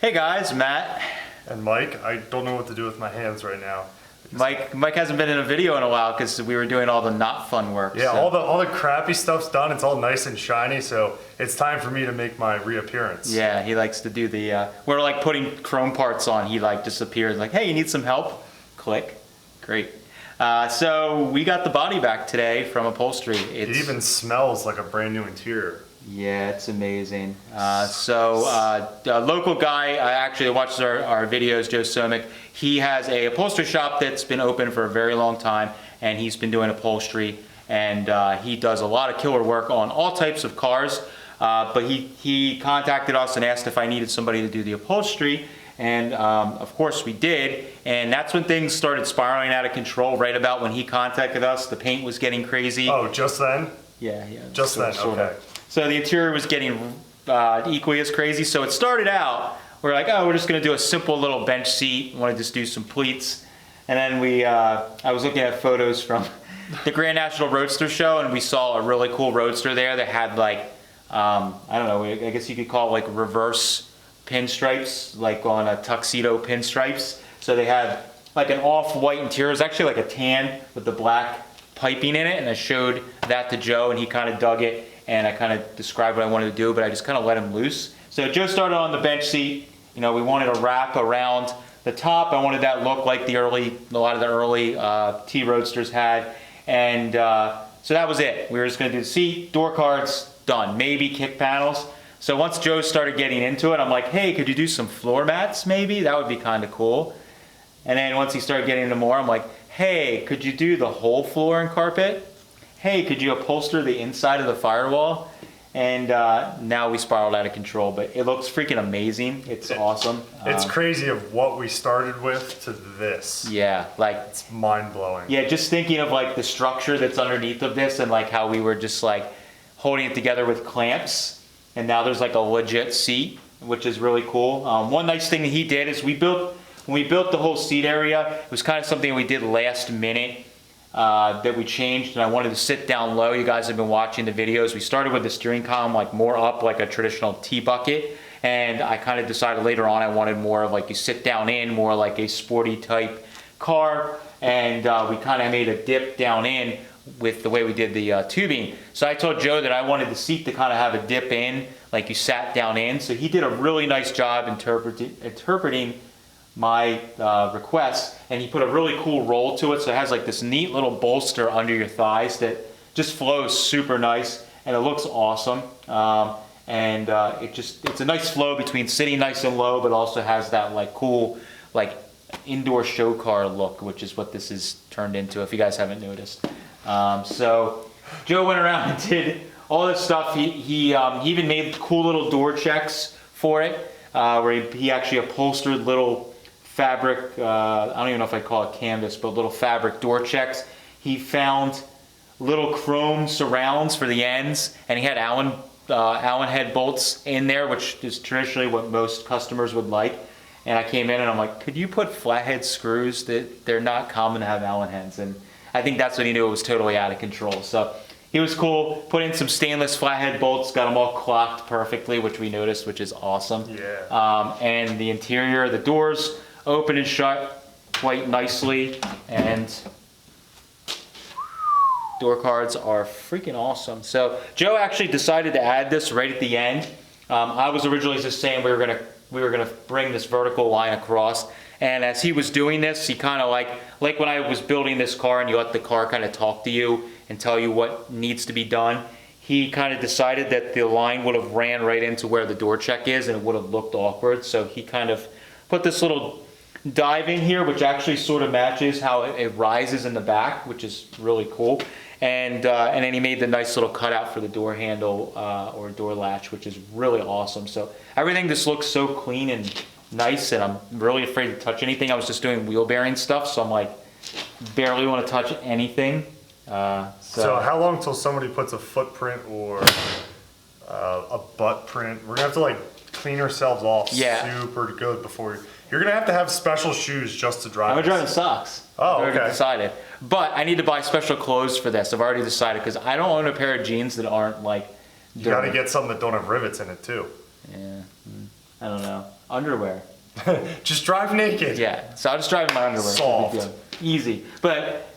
Hey guys, Matt. And Mike. I don't know what to do with my hands right now. Mike hasn't been in a video in a while because we were doing all the not fun work. Yeah, so. all the crappy stuff's done. It's all nice and shiny, so it's time for me to make my reappearance. Yeah, he likes to do the, we're like putting chrome parts on. He like disappears like, hey, you need some help? Click. Great. So we got the body back today from Upholstery. It even smells like a brand new interior. Yeah, it's amazing. A local guy actually watches our videos, J E Somic. He has a upholstery shop that's been open for a very long time, and he's been doing upholstery, and he does a lot of killer work on all types of cars. But he contacted us and asked if I needed somebody to do the upholstery, and of course we did. And that's when things started spiraling out of control. Right about when he contacted us, the paint was getting crazy. Oh, just then? Yeah. Just then, okay. So the interior was getting equally as crazy. So it started out, we're like, oh, we're just gonna do a simple little bench seat. Want to just do some pleats. And then I was looking at photos from the Grand National Roadster Show, and we saw a really cool Roadster there that had like, I don't know, I guess you could call it like reverse pinstripes, like on a tuxedo pinstripes. So they had like an off-white interior. It was actually like a tan with the black piping in it, and I showed that to Joe, and he kind of dug it. And I kind of described what I wanted to do, but I just kind of let him loose. So Joe started on the bench seat. You know, we wanted a wrap around the top. I wanted that look like a lot of the early T Roadsters had. And so that was it. We were just gonna do the seat, door cards, done. Maybe kick panels. So once Joe started getting into it, I'm like, hey, could you do some floor mats maybe? That would be kind of cool. And then once he started getting into more, I'm like, hey, could you do the whole floor and carpet? Hey, could you upholster the inside of the firewall? And now we spiraled out of control, but it looks freaking amazing. It's awesome. It's crazy of what we started with to this. Yeah, like it's mind-blowing. Yeah, just thinking of like the structure that's underneath of this, and like how we were just like holding it together with clamps, and now there's like a legit seat, which is really cool. One nice thing that he did is when we built the whole seat area, it was kind of something we did last minute. That we changed, and I wanted to sit down low. You guys have been watching the videos. We started with the steering column like more up like a traditional T-bucket, and I kind of decided later on I wanted more of like you sit down in, more like a sporty type car, and we kind of made a dip down in with the way we did the tubing. So I told Joe that I wanted the seat to kind of have a dip in, like you sat down in. So he did a really nice job interpreting my request, and he put a really cool roll to it, so it has like this neat little bolster under your thighs that just flows super nice, and it looks awesome. It's a nice flow between sitting nice and low, but also has that like cool like indoor show car look, which is what this is turned into, if you guys haven't noticed. So Joe went around and did all this stuff. He even made cool little door checks for it, where he actually upholstered little fabric, I don't even know if I call it canvas, but little fabric door checks. He found little chrome surrounds for the ends, and he had Allen head bolts in there, which is traditionally what most customers would like. And I came in and I'm like, could you put flathead screws? That they're not common to have Allen heads, and I think that's when he knew it was totally out of control. So he was cool, put in some stainless flathead bolts, got them all clocked perfectly, which we noticed, which is awesome. Yeah. And the interior, the doors, open and shut quite nicely, and door cards are freaking awesome. So Joe actually decided to add this right at the end. I was originally just saying we were gonna bring this vertical line across, and as he was doing this, he kind of like when I was building this car and you let the car kind of talk to you and tell you what needs to be done, he kind of decided that the line would have ran right into where the door check is, and it would have looked awkward. So he kind of put this little dive in here, which actually sort of matches how it rises in the back, which is really cool. And then he made the nice little cutout for the door handle or door latch, which is really awesome. So everything just looks so clean and nice, and I'm really afraid to touch anything. I was just doing wheel bearing stuff, so I'm like, barely want to touch anything. So how long till somebody puts a footprint or a butt print? We're gonna have to like clean ourselves off super good before. You're gonna have to have special shoes just to drive. I'm gonna drive in socks. Oh, I've okay. already decided. But I need to buy special clothes for this. I've already decided, because I don't own a pair of jeans that aren't like dirty. You gotta get some that don't have rivets in it too. Yeah, I don't know. Underwear. Just drive naked. Yeah, so I'll just drive in my underwear. Soft. Easy. But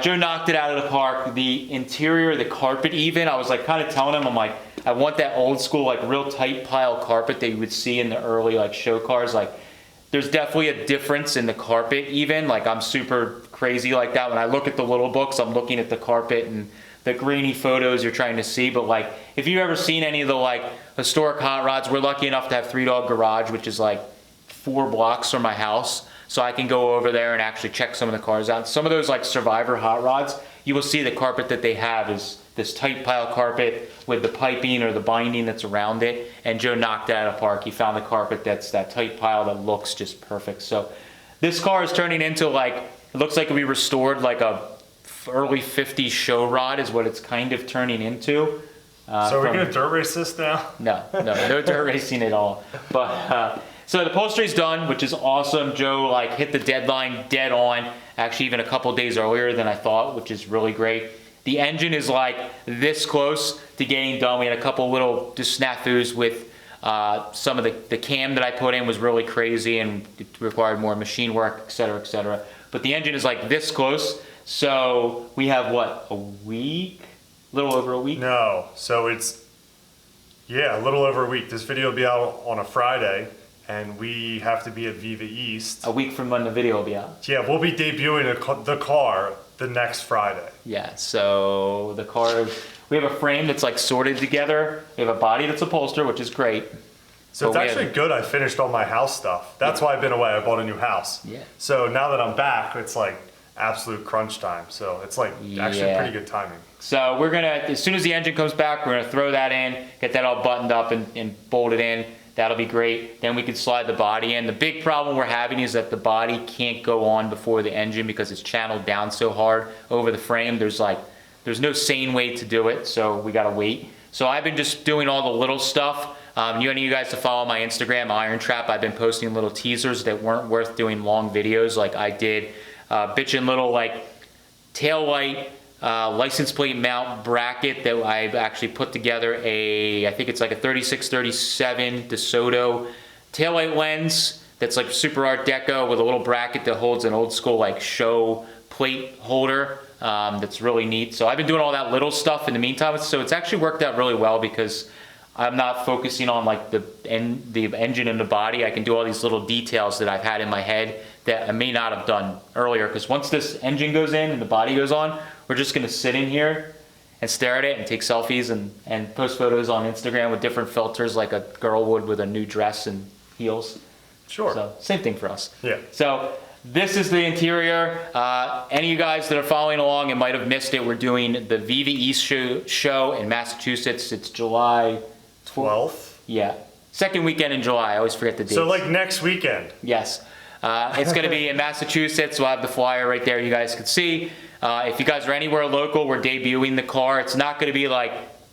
Joe knocked it out of the park. The interior, the carpet even, I was like kind of telling him, I'm like, I want that old school, like real tight pile carpet that you would see in the early like show cars. Like there's definitely a difference in the carpet even. Like I'm super crazy like that. When I look at the little books, I'm looking at the carpet and the grainy photos you're trying to see. But like if you've ever seen any of the like historic hot rods, we're lucky enough to have Three Dog Garage, which is like 4 blocks from my house. So I can go over there and actually check some of the cars out. Some of those like Survivor hot rods, you will see the carpet that they have is this tight pile carpet with the piping or the binding that's around it. And Joe knocked it out of the park. He found the carpet that's that tight pile that looks just perfect. So this car is turning into like, it looks like we restored like a early 50s show rod is what it's kind of turning into. So are we gonna dirt race this now? No dirt racing at all. But so the upholstery's done, which is awesome. Joe like hit the deadline dead on, actually even a couple days earlier than I thought, which is really great. The engine is like this close to getting done. We had a couple little just snafus with some of the cam that I put in was really crazy and it required more machine work, et cetera, et cetera. But the engine is like this close. So we have what, a week? A little over a week? No, so it's, yeah, a little over a week. This video will be out on a Friday, and we have to be at Viva East. A week from when the video will be out. Yeah, we'll be debuting the car the next Friday. Yeah, so the car, we have a frame that's like sorted together. We have a body that's upholstered, which is great. So it's actually good I finished all my house stuff. That's why I've been away. I bought a new house. Yeah. So now that I'm back, it's like absolute crunch time. So it's like actually pretty good timing. So we're gonna, as soon as the engine comes back, we're gonna throw that in, get that all buttoned up and bolted in. That'll be great. Then we can slide the body in. The big problem we're having is that the body can't go on before the engine because it's channeled down so hard over the frame. There's no sane way to do it, so we gotta wait. So I've been just doing all the little stuff. You need you guys to follow my Instagram, IronTrap. I've been posting little teasers that weren't worth doing long videos like I did. Bitchin' little like tail light, license plate mount bracket that I've actually put together I think it's like a 36-37 DeSoto taillight lens that's like super art deco with a little bracket that holds an old school like show plate holder that's really neat. So I've been doing all that little stuff in the meantime. So it's actually worked out really well because I'm not focusing on like the engine and the body. I can do all these little details that I've had in my head that I may not have done earlier, because once this engine goes in and the body goes on, we're just gonna sit in here and stare at it and take selfies and post photos on Instagram with different filters like a girl would with a new dress and heels. Sure. So same thing for us. Yeah. So this is the interior. Any of you guys that are following along and might have missed it, we're doing the Viva East show in Massachusetts. It's July 12th? Yeah. Second weekend in July. I always forget the date. So like next weekend? Yes. It's going to be in Massachusetts. We'll have the flyer right there you guys can see. If you guys are anywhere local, we're debuting the car. It's not going to be like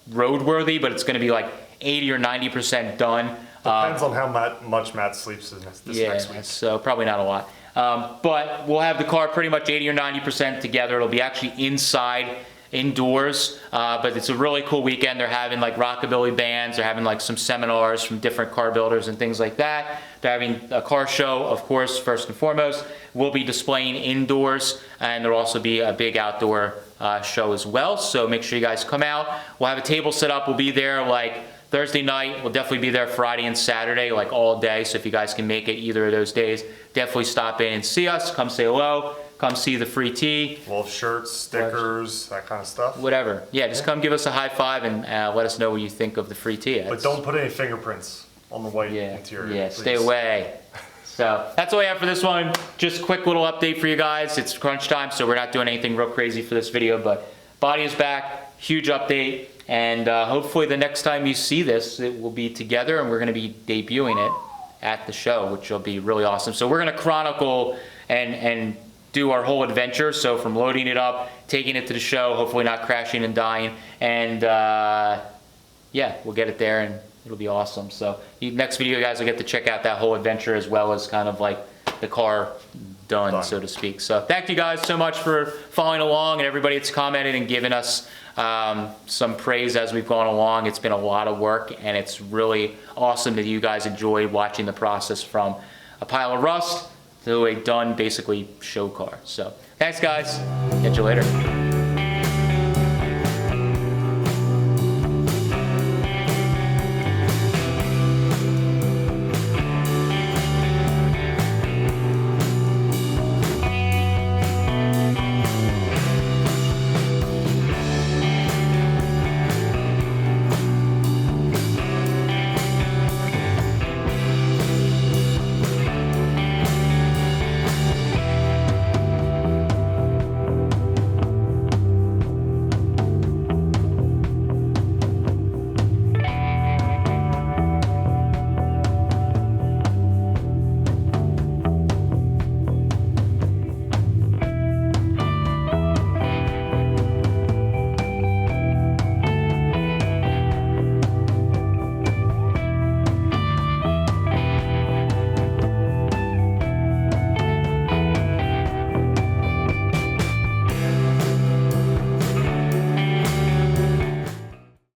roadworthy, but it's going to be like 80 or 90% done. Depends on how much Matt sleeps this next week. So probably not a lot. But we'll have the car pretty much 80 or 90% together. It'll be actually inside, indoors, but it's a really cool weekend. They're having like rockabilly bands. They're having like some seminars from different car builders and things like that. They're having a car show, of course, first and foremost. We'll be displaying indoors, and there'll also be a big outdoor show as well. So make sure you guys come out. We'll have a table set up. We'll be there like Thursday night. We'll definitely be there Friday and Saturday, like all day. So if you guys can make it either of those days, definitely stop in and see us. Come say hello. Come see the free tea. Little shirts, stickers, that kind of stuff. Whatever. Yeah, just come give us a high five and let us know what you think of the free tea. But don't put any fingerprints on the white interior. Yeah, please. stay away. So that's all I have for this one. Just quick little update for you guys. It's crunch time, so we're not doing anything real crazy for this video, but body is back. Huge update. And hopefully the next time you see this, it will be together and we're going to be debuting it at the show, which will be really awesome. So we're going to chronicle and do our whole adventure. So from loading it up, taking it to the show, hopefully not crashing and dying. And yeah, we'll get it there and it'll be awesome. So next video, guys will get to check out that whole adventure as well as kind of like the car done, so to speak. So thank you guys so much for following along, and everybody that's commented and giving us some praise as we've gone along. It's been a lot of work, and it's really awesome that you guys enjoyed watching the process from a pile of rust to a done, basically, show car. So thanks, guys. Catch you later.